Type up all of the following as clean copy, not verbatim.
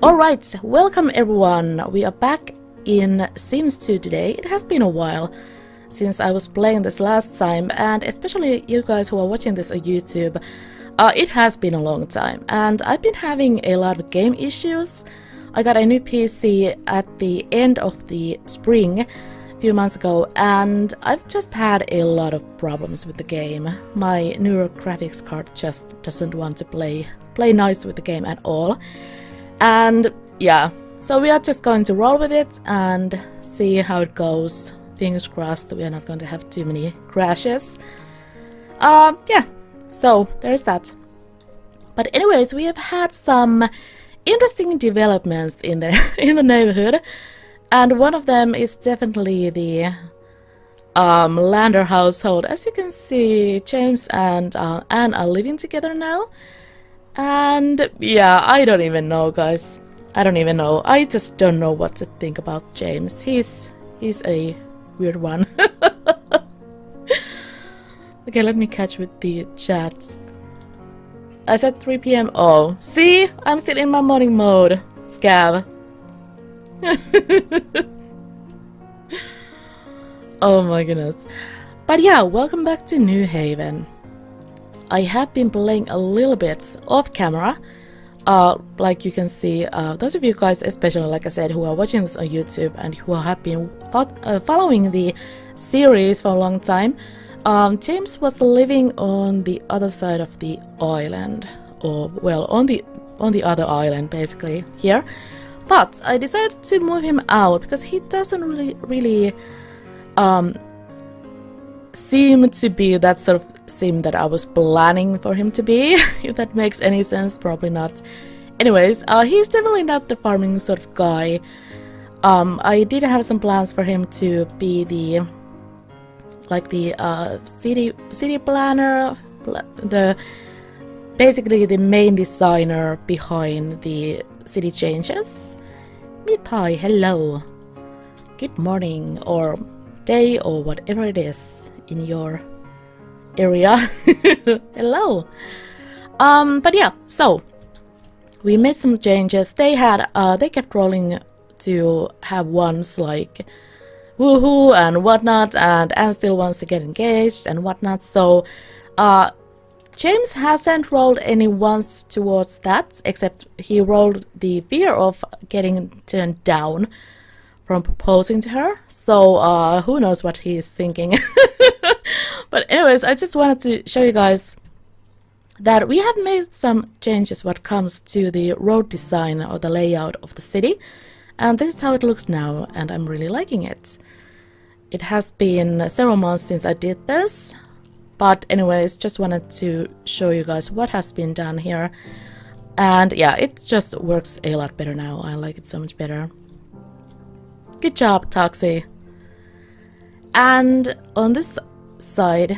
Alright, welcome everyone. We are back in Sims 2 today. It has been a while since I was playing this last time, and especially you guys who are watching this on YouTube, it has been a long time and I've been having a lot of game issues. I got a new PC at the end of the spring a few months ago, and I've just had a lot of problems with the game. My newer graphics card just doesn't want to play nice with the game at all. And yeah, so we are just going to roll with it and see how it goes. Fingers crossed we are not going to have too many crashes. Yeah, so there's that. But anyways, we have had some interesting developments in the in the neighborhood, and one of them is definitely the Lander household. As you can see, James and Anne are living together now. And yeah, I don't even know, guys. I don't even know. I just don't know what to think about James. He's a weird one. Okay, let me catch with the chat. I said 3 PM. Oh, see? I'm still in my morning mode. Scav. Oh my goodness. But yeah, welcome back to New Haven. I have been playing a little bit off camera. Like you can see, those of you guys, especially like I said, who are watching this on YouTube and who have been following the series for a long time, James was living on the other side of the island, or well, on the other island basically here. But I decided to move him out because he doesn't really seem to be that sort of sim that I was planning for him to be. If that makes any sense, probably not. Anyways, he's definitely not the farming sort of guy. I did have some plans for him to be the city planner, basically the main designer behind the city changes. Meat Pie, hello. Good morning or day or whatever it is in your area. Hello. But yeah, so we made some changes. They kept rolling to have ones like woohoo and whatnot, and Anne still wants to get engaged and whatnot. So James hasn't rolled any ones towards that, except he rolled the fear of getting turned down from proposing to her. So who knows what he's thinking. But anyways, I just wanted to show you guys that we have made some changes when it comes to the road design or the layout of the city. And this is how it looks now, and I'm really liking it. It has been several months since I did this. But anyways, just wanted to show you guys what has been done here. And yeah, it just works a lot better now. I like it so much better. Good job, Toxie. And on this side,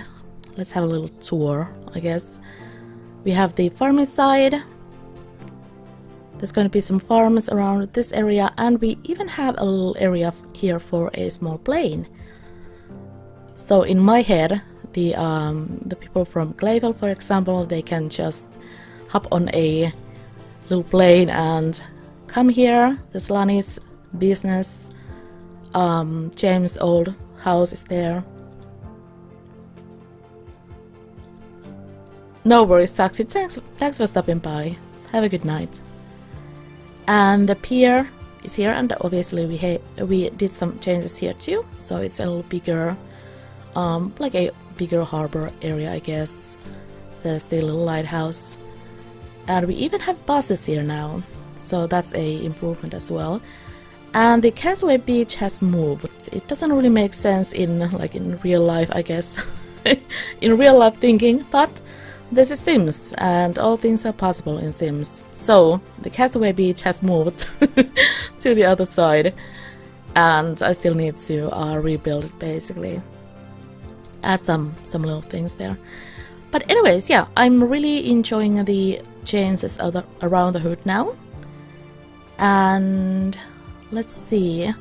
let's have a little tour, I guess. We have the farming side. There's going to be some farms around this area, and we even have a little area here for a small plane. So in my head, the people from Clayfield, for example, they can just hop on a little plane and come here. There's Lani's business. James' old house is there. No worries, Taxi. Thanks for stopping by. Have a good night. And the pier is here, and obviously we did some changes here too. So it's a little bigger, like a bigger harbor area, I guess. There's the little lighthouse, and we even have buses here now. So that's a improvement as well. And the Casaway Beach has moved. It doesn't really make sense in real life, I guess. In real life thinking, but this is Sims, and all things are possible in Sims. So the Casaway Beach has moved to the other side, and I still need to rebuild it basically. Add some little things there. But anyways, yeah, I'm really enjoying the changes around the hood now. And let's see.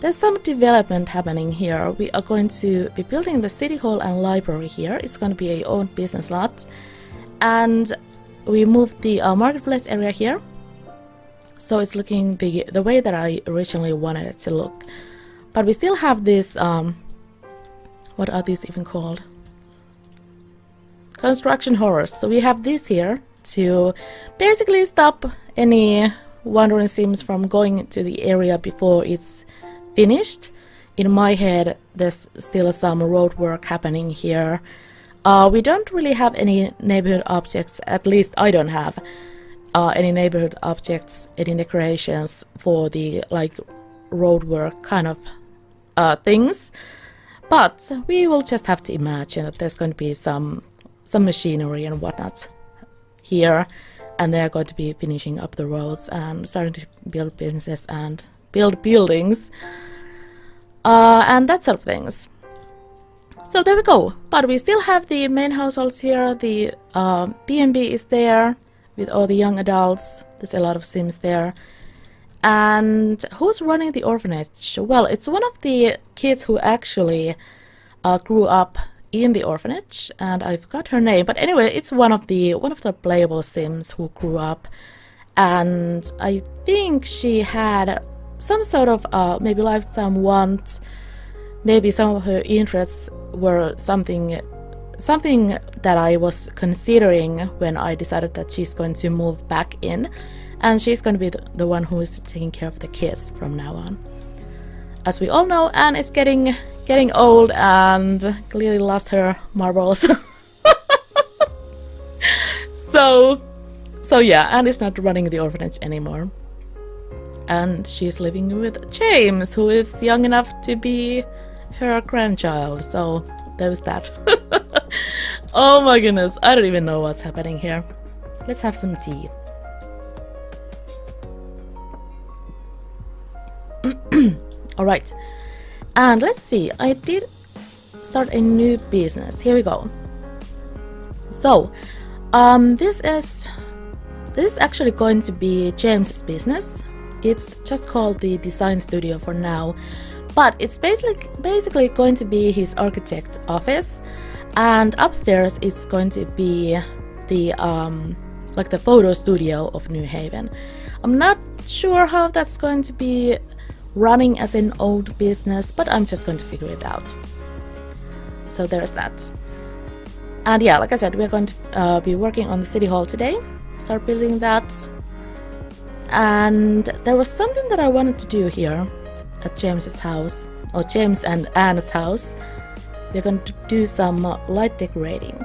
There's some development happening here. We are going to be building the city hall and library here. It's going to be a own business lot. And we moved the marketplace area here. So it's looking the way that I originally wanted it to look. But we still have this, what are these even called? Construction horrors. So we have this here to basically stop any wandering sims from going to the area before it's finished. In my head, there's still some road work happening here. We don't really have any neighborhood objects, at least I don't have any neighborhood objects, any decorations for the like road work kind of things. But we will just have to imagine that there's going to be some machinery and whatnot here, and they're going to be finishing up the roads and starting to build businesses and build buildings and that sort of things. So there we go. But we still have the main households here. The B&B is there with all the young adults. There's a lot of sims there. And who's running the orphanage? Well, it's one of the kids who actually grew up in the orphanage, and I forgot her name. But anyway, it's one of the playable sims who grew up, and I think she had some sort of maybe lifetime want. Maybe some of her interests were something that I was considering when I decided that she's going to move back in, and she's going to be the one who is taking care of the kids from now on. As we all know, Anne is getting old and clearly lost her marbles. So yeah, Anne is not running the orphanage anymore. And she's living with James, who is young enough to be her grandchild. So there's that. Oh my goodness, I don't even know what's happening here. Let's have some tea. Alright, and let's see, I did start a new business. Here we go. So, this is actually going to be James's business. It's just called the design studio for now, but it's basically going to be his architect office, and upstairs it's going to be the like the photo studio of New Haven. I'm not sure how that's going to be running as an old business, but I'm just going to figure it out. So there's that. And yeah, like I said, we're going to be working on the city hall today, start building that. And there was something that I wanted to do here at James's house, or James and Anne's house. We're going to do some light decorating.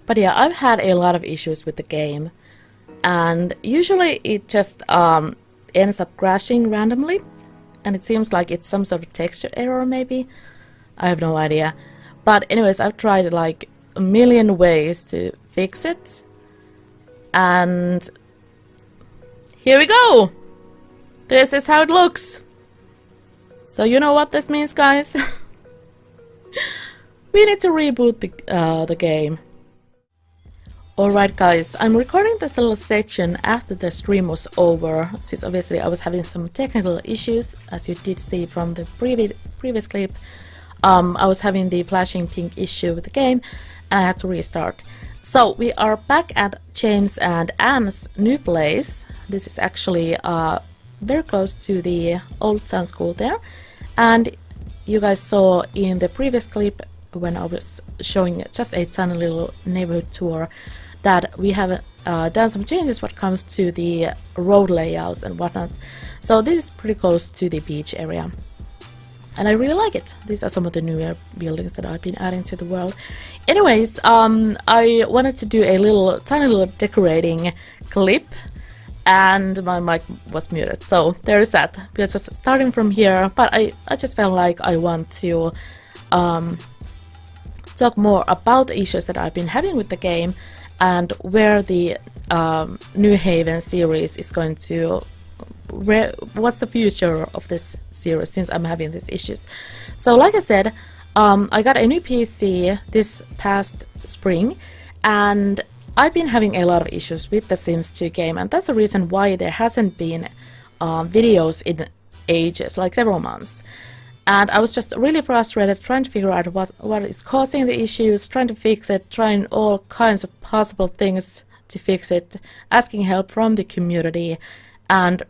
But yeah, I've had a lot of issues with the game, and usually it just ends up crashing randomly, and it seems like it's some sort of texture error maybe. I have no idea. But anyways, I've tried like a million ways to fix it, and here we go! This is how it looks! So you know what this means, guys? We need to reboot the game. Alright guys, I'm recording this little section after the stream was over, since obviously I was having some technical issues, as you did see from the previous clip. I was having the flashing pink issue with the game, and I had to restart. So we are back at James and Anne's new place. This is actually very close to the old town school there, and you guys saw in the previous clip when I was showing just a tiny little neighborhood tour that we have done some changes when it comes to the road layouts and whatnot. So this is pretty close to the beach area, and I really like it. These are some of the newer buildings that I've been adding to the world. Anyways, I wanted to do a tiny little decorating clip, and my mic was muted, so there is that. We're just starting from here, but I just felt like I want to talk more about the issues that I've been having with the game, and where the New Haven series is going to, what's the future of this series since I'm having these issues. So like I said, I got a new PC this past spring, and I've been having a lot of issues with the Sims 2 game, and that's the reason why there hasn't been videos in ages, like several months. And I was just really frustrated trying to figure out what is causing the issues, trying to fix it, trying all kinds of possible things to fix it, asking help from the community, and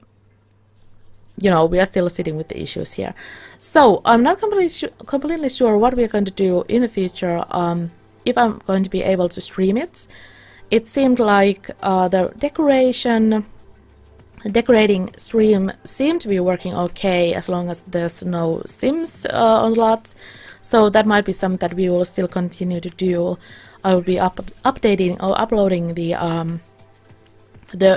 you know, we are still sitting with the issues here. So I'm not completely sure what we're going to do in the future, if I'm going to be able to stream it. It seemed like the decorating stream seemed to be working okay as long as there's no Sims on the lot. So that might be something that we will still continue to do. I will be updating or uploading the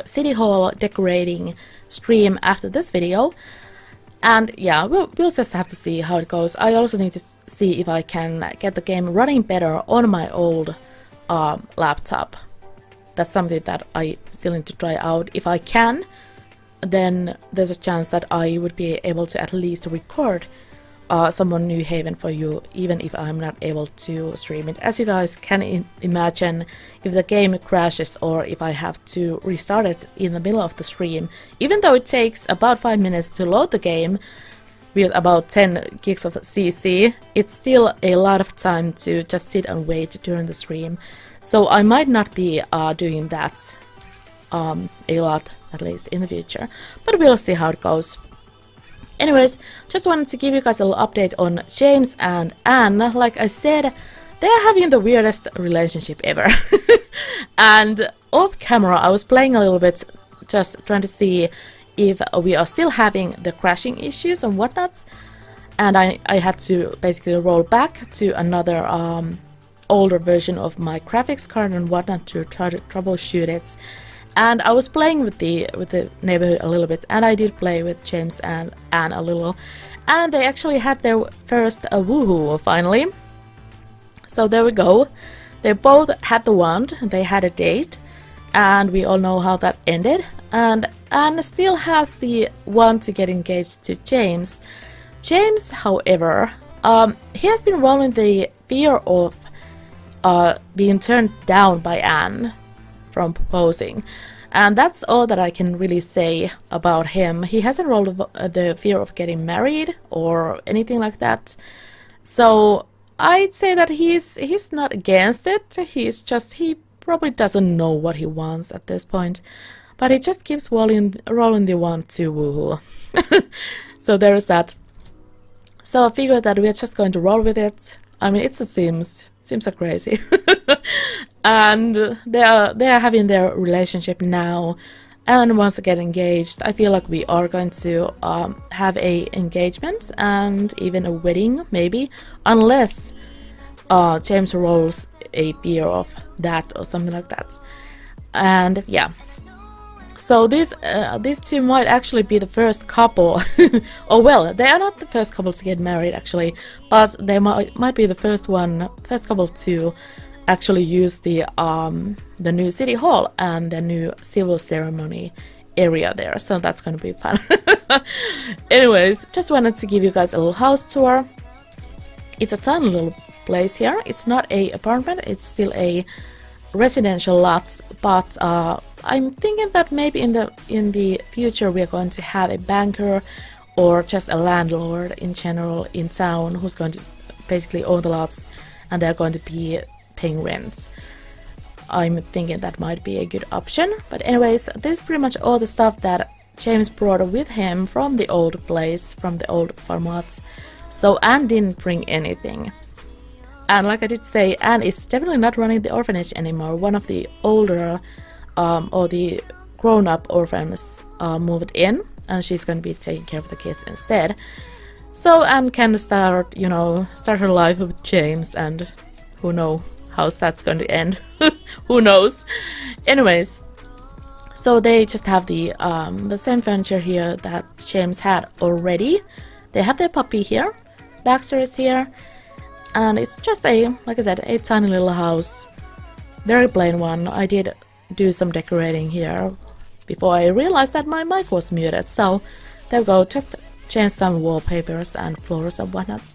City Hall decorating stream after this video. And yeah, we'll just have to see how it goes. I also need to see if I can get the game running better on my old laptop. That's something that I still need to try out. If I can, then there's a chance that I would be able to at least record some on New Haven for you, even if I'm not able to stream it. As you guys can imagine, if the game crashes or if I have to restart it in the middle of the stream, even though it takes about 5 minutes to load the game with about 10 gigs of CC, it's still a lot of time to just sit and wait during the stream. So I might not be doing that a lot, at least in the future, but we'll see how it goes. Anyways, just wanted to give you guys a little update on James and Anne. Like I said, they're having the weirdest relationship ever. And off camera, I was playing a little bit, just trying to see if we are still having the crashing issues and whatnot. And I had to basically roll back to another older version of my graphics card and whatnot to try to troubleshoot it. And I was playing with the neighborhood a little bit, and I did play with James and Anne a little, and they actually had their first woohoo finally. So there we go. They both had the wand, they had a date, and we all know how that ended. And Anne still has the wand to get engaged to James. James, however, he has been rolling the fear of being turned down by Anne from proposing, and that's all that I can really say about him. He hasn't rolled the fear of getting married or anything like that, so I'd say that he's not against it. He probably doesn't know what he wants at this point, but he just keeps rolling the one to woohoo. So there's that. So I figured that we're just going to roll with it. I mean, it's a Sims. Sims are crazy. And they are having their relationship now, and once they get engaged, I feel like we are going to have a engagement and even a wedding, maybe, unless James rolls a fear of that or something like that. And yeah, so these two might actually be the first couple. Oh well, they are not the first couple to get married actually, but they might be the first couple to actually use the new city hall and the new civil ceremony area there. So that's going to be fun. Anyways, just wanted to give you guys a little house tour. It's a tiny little place here. It's not a apartment. It's still a residential lot, but I'm thinking that maybe in the future we're going to have a banker or just a landlord in general in town who's going to basically own the lots, and they're going to be paying rents. I'm thinking that might be a good option. But anyways, this is pretty much all the stuff that James brought with him from the old place, from the old farm lots. So Anne didn't bring anything. And like I did say, Anne is definitely not running the orphanage anymore. One of the older or the grown-up orphans moved in, and she's going to be taking care of the kids instead. So Anne can start her life with James, and who knows how that's going to end. Who knows? Anyways, so they just have the same furniture here that James had already. They have their puppy here, Baxter is here, and it's just like I said, a tiny little house, very plain one. I did do some decorating here before I realized that my mic was muted, so there we go, just change some wallpapers and floors and whatnot.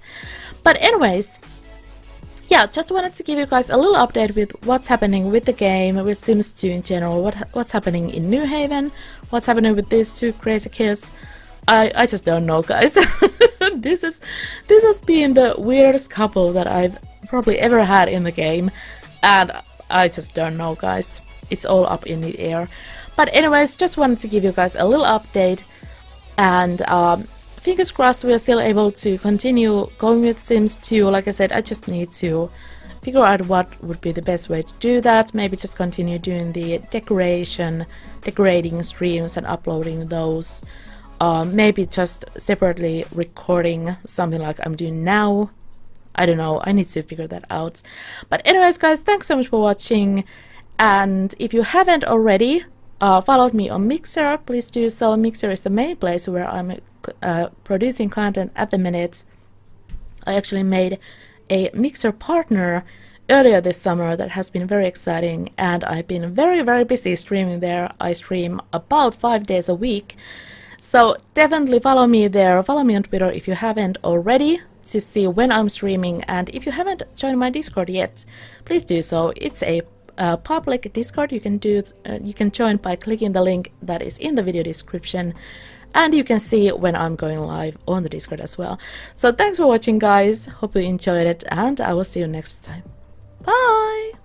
But anyways, yeah, just wanted to give you guys a little update with what's happening with the game, with Sims 2 in general, what's happening in New Haven, what's happening with these two crazy kids. I just don't know, guys. This has been the weirdest couple that I've probably ever had in the game, and I just don't know, guys. it's all up in the air. But anyways, just wanted to give you guys a little update, and fingers crossed we are still able to continue going with Sims 2. Like I said, I just need to figure out what would be the best way to do that. Maybe just continue doing the decorating streams and uploading those. Maybe just separately recording something like I'm doing now. I don't know, I need to figure that out. But anyways guys, thanks so much for watching, and if you haven't already followed me on Mixer, please do so. Mixer is the main place where I'm producing content at the minute. I actually made a Mixer partner earlier this summer that has been very exciting, and I've been very busy streaming there. I stream about 5 days a week, so definitely follow me there. Follow me on Twitter if you haven't already, to see when I'm streaming, and if you haven't joined my Discord yet, please do so. It's a public Discord. You can join by clicking the link that is in the video description, and you can see when I'm going live on the Discord as well. So thanks for watching guys, hope you enjoyed it, and I will see you next time. Bye!